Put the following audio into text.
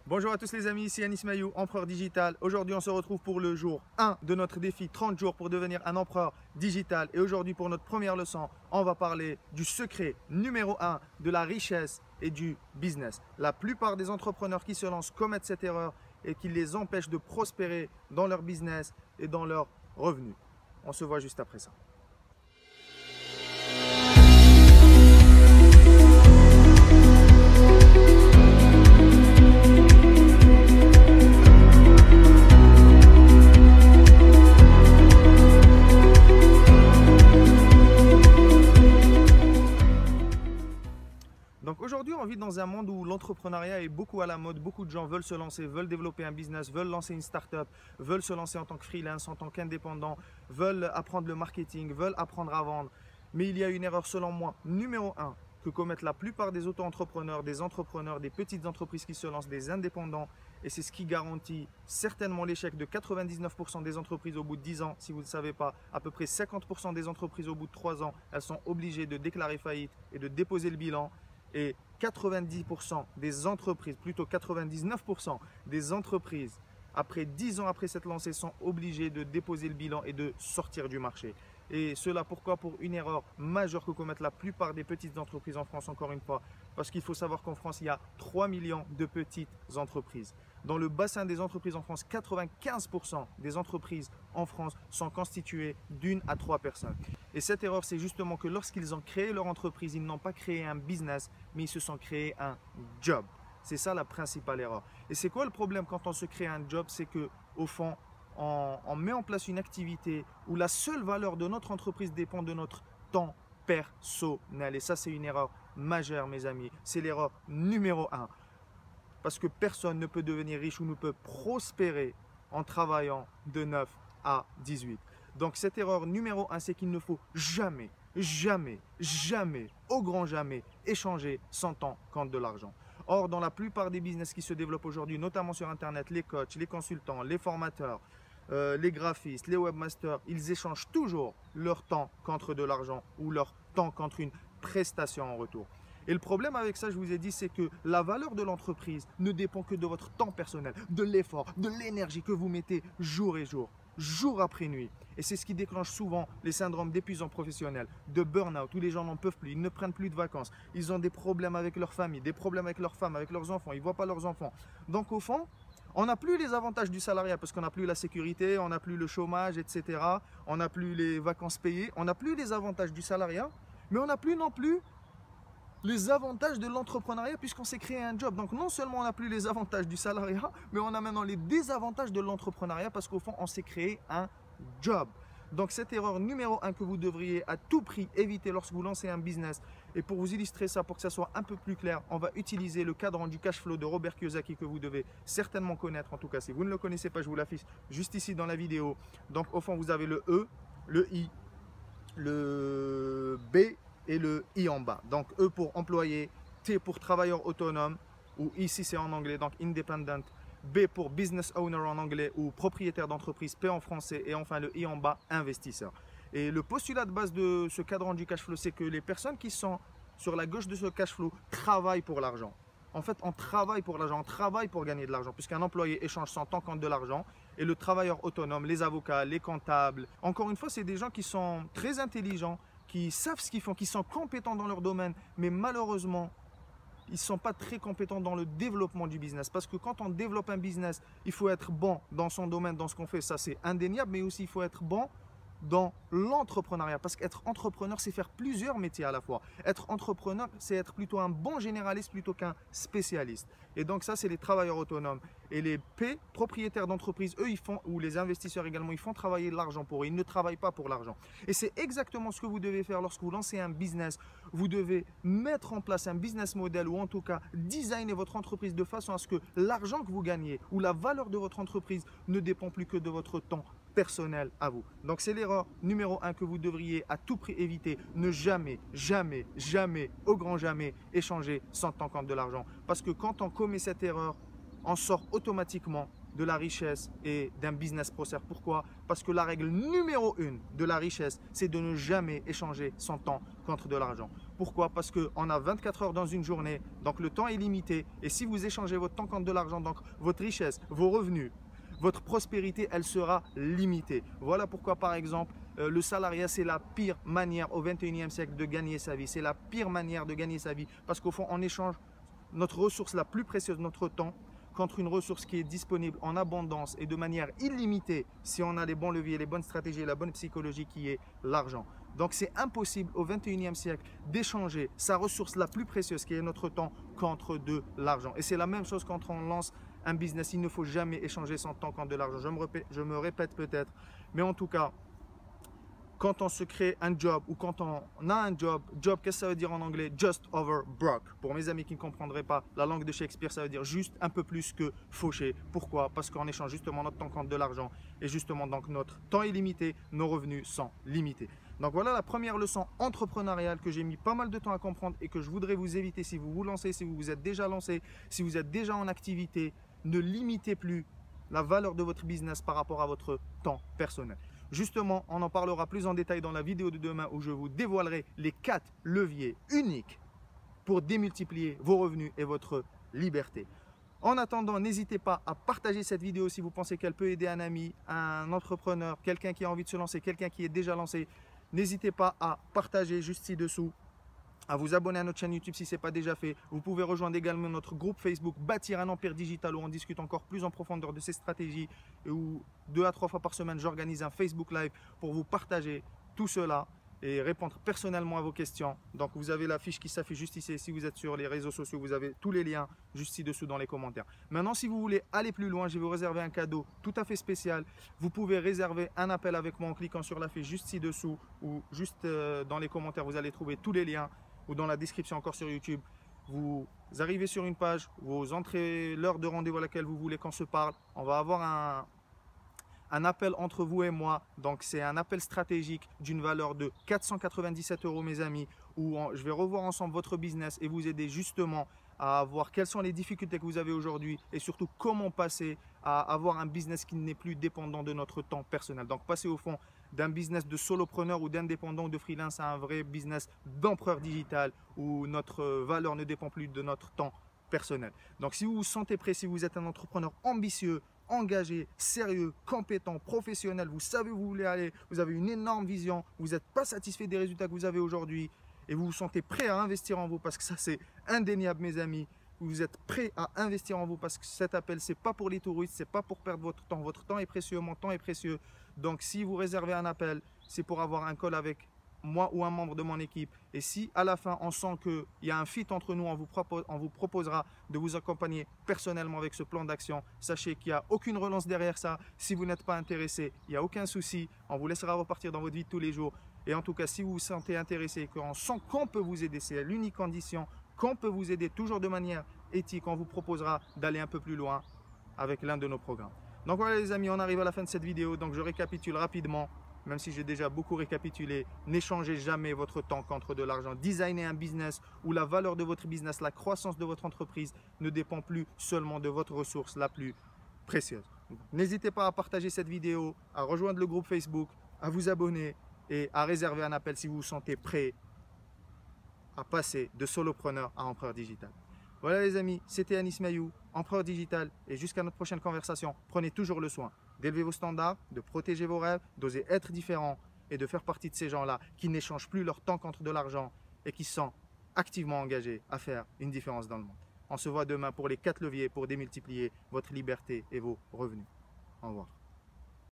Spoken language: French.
Bonjour à tous les amis, ici Anis Mayou, empereur digital. Aujourd'hui on se retrouve pour le jour 1 de notre défi 30 jours pour devenir un empereur digital. Et aujourd'hui pour notre première leçon, on va parler du secret numéro 1 de la richesse et du business. La plupart des entrepreneurs qui se lancent commettent cette erreur et qui les empêche de prospérer dans leur business et dans leurs revenus. On se voit juste après ça. Donc aujourd'hui, on vit dans un monde où l'entrepreneuriat est beaucoup à la mode. Beaucoup de gens veulent se lancer, veulent développer un business, veulent lancer une start-up, veulent se lancer en tant que freelance, en tant qu'indépendant, veulent apprendre le marketing, veulent apprendre à vendre. Mais il y a une erreur selon moi, numéro 1, que commettent la plupart des auto-entrepreneurs, des entrepreneurs, des petites entreprises qui se lancent, des indépendants. Et c'est ce qui garantit certainement l'échec de 99% des entreprises au bout de 10 ans. Si vous ne le savez pas, à peu près 50% des entreprises au bout de 3 ans, elles sont obligées de déclarer faillite et de déposer le bilan. Et 90% des entreprises, plutôt 99% des entreprises, après 10 ans après cette lancée, sont obligées de déposer le bilan et de sortir du marché. Et cela pourquoi? Pour une erreur majeure que commettent la plupart des petites entreprises en France, encore une fois. Parce qu'il faut savoir qu'en France, il y a 3 millions de petites entreprises. Dans le bassin des entreprises en France, 95% des entreprises en France sont constituées d'1 à 3 personnes. Et cette erreur, c'est justement que lorsqu'ils ont créé leur entreprise, ils n'ont pas créé un business, mais ils se sont créés un job. C'est ça la principale erreur. Et c'est quoi le problème quand on se crée un job? C'est que au fond, on met en place une activité où la seule valeur de notre entreprise dépend de notre temps personnel. Et ça, c'est une erreur majeure, mes amis. C'est l'erreur numéro 1. Parce que personne ne peut devenir riche ou ne peut prospérer en travaillant de 9 à 18. Donc cette erreur numéro 1, c'est qu'il ne faut jamais, jamais, jamais, au grand jamais, échanger son temps contre de l'argent. Or, dans la plupart des business qui se développent aujourd'hui, notamment sur Internet, les coachs, les consultants, les formateurs, les graphistes, les webmasters, ils échangent toujours leur temps contre de l'argent ou leur temps contre une prestation en retour. Et le problème avec ça, je vous ai dit, c'est que la valeur de l'entreprise ne dépend que de votre temps personnel, de l'effort, de l'énergie que vous mettez jour et jour, jour après nuit. Et c'est ce qui déclenche souvent les syndromes d'épuisement professionnel, de burn-out, où les gens n'en peuvent plus, ils ne prennent plus de vacances, ils ont des problèmes avec leur famille, des problèmes avec leur femme, avec leurs enfants, ils ne voient pas leurs enfants. Donc au fond, on n'a plus les avantages du salariat parce qu'on n'a plus la sécurité, on n'a plus le chômage, etc. On n'a plus les vacances payées, on n'a plus les avantages du salariat, mais on n'a plus non plus les avantages de l'entrepreneuriat puisqu'on s'est créé un job. Donc non seulement on n'a plus les avantages du salariat, mais on a maintenant les désavantages de l'entrepreneuriat parce qu'au fond on s'est créé un job. Donc cette erreur numéro 1 que vous devriez à tout prix éviter lorsque vous lancez un business. Et pour vous illustrer ça, pour que ça soit un peu plus clair, on va utiliser le cadran du cash flow de Robert Kiyosaki que vous devez certainement connaître. En tout cas, si vous ne le connaissez pas, je vous l'affiche juste ici dans la vidéo. Donc au fond, vous avez le E, le I, le B et le I en bas. Donc E pour employé, T pour travailleur autonome, ou ici c'est en anglais, donc independent. B pour business owner en anglais ou propriétaire d'entreprise, P en français, et enfin le I en bas, investisseur. Et le postulat de base de ce cadran du cash flow, c'est que les personnes qui sont sur la gauche de ce cash flow travaillent pour l'argent. En fait, on travaille pour l'argent, on travaille pour gagner de l'argent, puisqu'un employé échange son temps contre de l'argent. Et le travailleur autonome, les avocats, les comptables, encore une fois, c'est des gens qui sont très intelligents, qui savent ce qu'ils font, qui sont compétents dans leur domaine, mais malheureusement, ils ne sont pas très compétents dans le développement du business. Parce que quand on développe un business, il faut être bon dans son domaine, dans ce qu'on fait, ça c'est indéniable, mais aussi il faut être bon dans l'entrepreneuriat. Parce qu'être entrepreneur, c'est faire plusieurs métiers à la fois. Être entrepreneur, c'est être plutôt un bon généraliste plutôt qu'un spécialiste. Et donc ça, c'est les travailleurs autonomes. Et les P, propriétaires d'entreprise, eux, ils font, ou les investisseurs également, ils font travailler l'argent pour eux. Ils ne travaillent pas pour l'argent. Et c'est exactement ce que vous devez faire lorsque vous lancez un business. Vous devez mettre en place un business model ou en tout cas designer votre entreprise de façon à ce que l'argent que vous gagnez ou la valeur de votre entreprise ne dépend plus que de votre temps personnel à vous. Donc c'est l'erreur numéro 1 que vous devriez à tout prix éviter. Ne jamais, jamais, jamais, au grand jamais échanger son temps contre de l'argent. Parce que quand on commet cette erreur, on sort automatiquement de la richesse et d'un business prospère. Pourquoi? Parce que la règle numéro 1 de la richesse, c'est de ne jamais échanger son temps contre de l'argent. Pourquoi? Parce qu'on a 24 heures dans une journée, donc le temps est limité. Et si vous échangez votre temps contre de l'argent, donc votre richesse, vos revenus, votre prospérité, elle sera limitée. Voilà pourquoi, par exemple, le salariat, c'est la pire manière au 21e siècle de gagner sa vie. C'est la pire manière de gagner sa vie parce qu'au fond, on échange notre ressource la plus précieuse, notre temps, contre une ressource qui est disponible en abondance et de manière illimitée si on a les bons leviers, les bonnes stratégies et la bonne psychologie qui est l'argent. Donc c'est impossible au 21e siècle d'échanger sa ressource la plus précieuse qui est notre temps contre de l'argent. Et c'est la même chose quand on lance un business. Il ne faut jamais échanger son temps contre de l'argent. Je me répète peut-être, mais en tout cas, quand on se crée un job ou quand on a un job, qu'est-ce que ça veut dire en anglais? Just over broke. Pour mes amis qui ne comprendraient pas la langue de Shakespeare, ça veut dire juste un peu plus que fauché. Pourquoi? Parce qu'on échange justement notre temps contre de l'argent et justement donc notre temps est limité, nos revenus sont limités. Donc voilà la première leçon entrepreneuriale que j'ai mis pas mal de temps à comprendre et que je voudrais vous éviter si vous vous lancez, si vous vous êtes déjà lancé, si vous êtes déjà en activité. Ne limitez plus la valeur de votre business par rapport à votre temps personnel. Justement, on en parlera plus en détail dans la vidéo de demain où je vous dévoilerai les 4 leviers uniques pour démultiplier vos revenus et votre liberté. En attendant, n'hésitez pas à partager cette vidéo si vous pensez qu'elle peut aider un ami, un entrepreneur, quelqu'un qui a envie de se lancer, quelqu'un qui est déjà lancé. N'hésitez pas à partager juste ci-dessous, à vous abonner à notre chaîne YouTube si ce n'est pas déjà fait. Vous pouvez rejoindre également notre groupe Facebook Bâtir un empire digital où on discute encore plus en profondeur de ces stratégies et où 2 à 3 fois par semaine j'organise un Facebook Live pour vous partager tout cela et répondre personnellement à vos questions. Donc vous avez la fiche qui s'affiche juste ici. Si vous êtes sur les réseaux sociaux, vous avez tous les liens juste ci-dessous dans les commentaires. Maintenant, si vous voulez aller plus loin, je vais vous réserver un cadeau tout à fait spécial. Vous pouvez réserver un appel avec moi en cliquant sur la fiche juste ci-dessous ou juste dans les commentaires, vous allez trouver tous les liens ou dans la description encore sur YouTube. Vous arrivez sur une page, vous entrez l'heure de rendez-vous à laquelle vous voulez qu'on se parle. On va avoir un appel entre vous et moi. Donc c'est un appel stratégique d'une valeur de 497 € mes amis, où je vais revoir ensemble votre business et vous aider justement à voir quelles sont les difficultés que vous avez aujourd'hui et surtout comment passer à avoir un business qui n'est plus dépendant de notre temps personnel. Donc passer au fond d'un business de solopreneur ou d'indépendant ou de freelance à un vrai business d'empereur digital où notre valeur ne dépend plus de notre temps personnel. Donc si vous vous sentez prêt, si vous êtes un entrepreneur ambitieux, engagé, sérieux, compétent, professionnel, vous savez où vous voulez aller, vous avez une énorme vision, vous n'êtes pas satisfait des résultats que vous avez aujourd'hui et vous vous sentez prêt à investir en vous parce que ça c'est indéniable mes amis, vous êtes prêt à investir en vous parce que cet appel c'est pas pour les touristes, c'est pas pour perdre votre temps est précieux, mon temps est précieux. Donc si vous réservez un appel, c'est pour avoir un call avec moi ou un membre de mon équipe. Et si à la fin on sent qu'il y a un fit entre nous, on vous proposera de vous accompagner personnellement avec ce plan d'action. Sachez qu'il n'y a aucune relance derrière ça. Si vous n'êtes pas intéressé, il n'y a aucun souci. On vous laissera repartir dans votre vie de tous les jours. Et en tout cas, si vous vous sentez intéressé, qu'on sent qu'on peut vous aider, c'est l'unique condition, qu'on peut vous aider toujours de manière éthique, on vous proposera d'aller un peu plus loin avec l'un de nos programmes. Donc voilà les amis, on arrive à la fin de cette vidéo. Donc je récapitule rapidement. Même si j'ai déjà beaucoup récapitulé, n'échangez jamais votre temps contre de l'argent. Designez un business où la valeur de votre business, la croissance de votre entreprise ne dépend plus seulement de votre ressource la plus précieuse. N'hésitez pas à partager cette vidéo, à rejoindre le groupe Facebook, à vous abonner et à réserver un appel si vous vous sentez prêt à passer de solopreneur à empereur digital. Voilà les amis, c'était Anis Maillou, empereur digital et jusqu'à notre prochaine conversation, prenez toujours le soin d'élever vos standards, de protéger vos rêves, d'oser être différent et de faire partie de ces gens-là qui n'échangent plus leur temps contre de l'argent et qui sont activement engagés à faire une différence dans le monde. On se voit demain pour les 4 leviers pour démultiplier votre liberté et vos revenus. Au revoir.